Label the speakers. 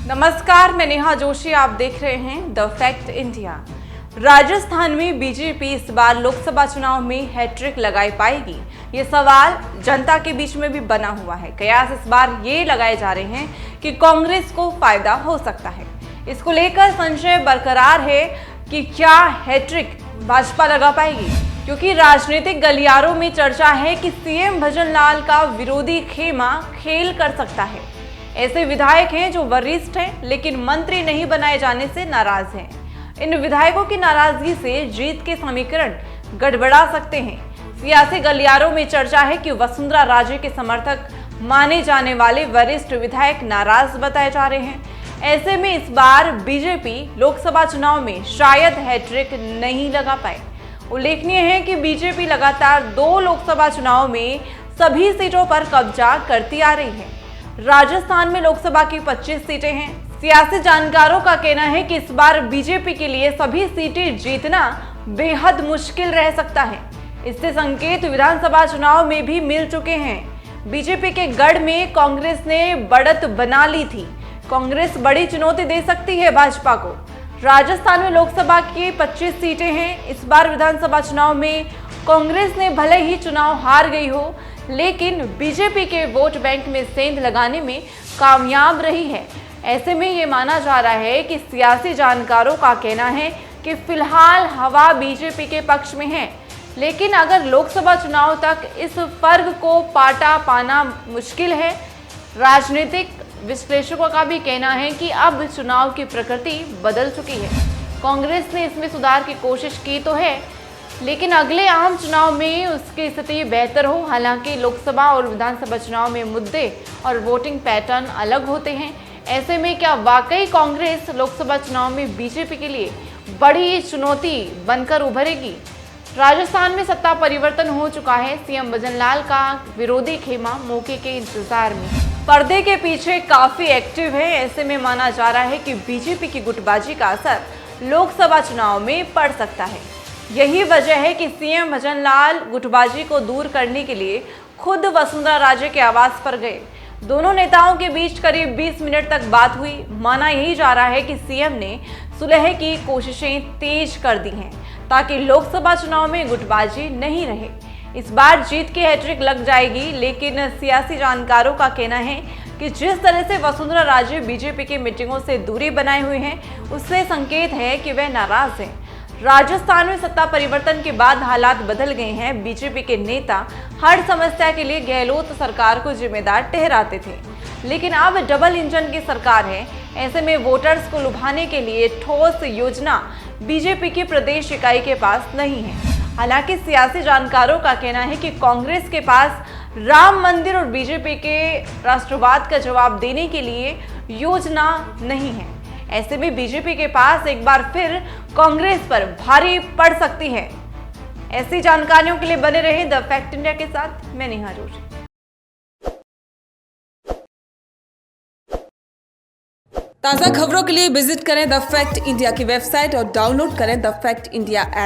Speaker 1: नमस्कार, मैं नेहा जोशी। आप देख रहे हैं द फैक्ट इंडिया। राजस्थान में बीजेपी इस बार लोकसभा चुनाव में हैट्रिक लगाई पाएगी, ये सवाल जनता के बीच में भी बना हुआ है। कयास इस बार ये लगाए जा रहे हैं कि कांग्रेस को फायदा हो सकता है। इसको लेकर संशय बरकरार है कि क्या हैट्रिक भाजपा लगा पाएगी, क्योंकि राजनीतिक गलियारों में चर्चा है कि सीएम भजनलाल का विरोधी खेमा खेल कर सकता है। ऐसे विधायक हैं जो वरिष्ठ हैं लेकिन मंत्री नहीं बनाए जाने से नाराज हैं। इन विधायकों की नाराजगी से जीत के समीकरण गड़बड़ा सकते हैं। सियासी गलियारों में चर्चा है कि वसुंधरा राजे के समर्थक माने जाने वाले वरिष्ठ विधायक नाराज बताए जा रहे हैं। ऐसे में इस बार बीजेपी लोकसभा चुनाव में शायद हैट्रिक नहीं लगा पाए। उल्लेखनीय है कि बीजेपी लगातार 2 लोकसभा चुनाव में सभी सीटों पर कब्जा करती आ रही है। राजस्थान में लोकसभा की 25 सीटें हैं। सियासी जानकारों का कहना है कि इस बार बीजेपी के लिए सभी सीटें जीतना बेहद मुश्किल रह सकता है। इससे संकेत विधानसभा चुनाव में भी मिल चुके हैं। बीजेपी के गढ़ में कांग्रेस ने बढ़त बना ली थी। कांग्रेस बड़ी चुनौती दे सकती है भाजपा को। राजस्थान में लोकसभा की 25 सीटें हैं। इस बार विधानसभा चुनाव में कांग्रेस ने भले ही चुनाव हार गई हो, लेकिन बीजेपी के वोट बैंक में सेंध लगाने में कामयाब रही है। ऐसे में ये माना जा रहा है कि सियासी जानकारों का कहना है कि फिलहाल हवा बीजेपी के पक्ष में है, लेकिन अगर लोकसभा चुनाव तक इस फर्क को पाटा पाना मुश्किल है। राजनीतिक विश्लेषकों का भी कहना है कि अब चुनाव की प्रकृति बदल चुकी है। कांग्रेस ने इसमें सुधार की कोशिश की तो है, लेकिन अगले आम चुनाव में उसकी स्थिति बेहतर हो। हालांकि लोकसभा और विधानसभा चुनाव में मुद्दे और वोटिंग पैटर्न अलग होते हैं। ऐसे में क्या वाकई कांग्रेस लोकसभा चुनाव में बीजेपी के लिए बड़ी चुनौती बनकर उभरेगी? राजस्थान में सत्ता परिवर्तन हो चुका है। सीएम भजनलाल का विरोधी खेमा मौके के इंतजार में पर्दे के पीछे काफी एक्टिव है। ऐसे में माना जा रहा है कि बीजेपी की गुटबाजी का असर लोकसभा चुनाव में पड़ सकता है। यही वजह है कि सीएम भजनलाल गुटबाजी को दूर करने के लिए खुद वसुंधरा राजे के आवास पर गए। दोनों नेताओं के बीच करीब 20 मिनट तक बात हुई। माना यही जा रहा है कि सीएम ने सुलह की कोशिशें तेज कर दी हैं, ताकि लोकसभा चुनाव में गुटबाजी नहीं रहे। इस बार जीत की हैट्रिक लग जाएगी, लेकिन सियासी जानकारों का कहना है कि जिस तरह से वसुंधरा राजे बीजेपी की मीटिंगों से दूरी बनाए हुए हैं, उससे संकेत है कि वह नाराज हैं। राजस्थान में सत्ता परिवर्तन के बाद हालात बदल गए हैं। बीजेपी के नेता हर समस्या के लिए गहलोत सरकार को जिम्मेदार ठहराते थे, लेकिन अब डबल इंजन की सरकार है। ऐसे में वोटर्स को लुभाने के लिए ठोस योजना बीजेपी की प्रदेश इकाई के पास नहीं है। हालांकि सियासी जानकारों का कहना है कि कांग्रेस के पास राम मंदिर और बीजेपी के राष्ट्रवाद का जवाब देने के लिए योजना नहीं है। ऐसे में बीजेपी के पास एक बार फिर कांग्रेस पर भारी पड़ सकती है। ऐसी जानकारियों के लिए बने रहे द फैक्ट इंडिया के साथ। मैं नेहा जोशी। ताज़ा खबरों के लिए विजिट करें द फैक्ट इंडिया की वेबसाइट और डाउनलोड करें द फैक्ट इंडिया ऐप।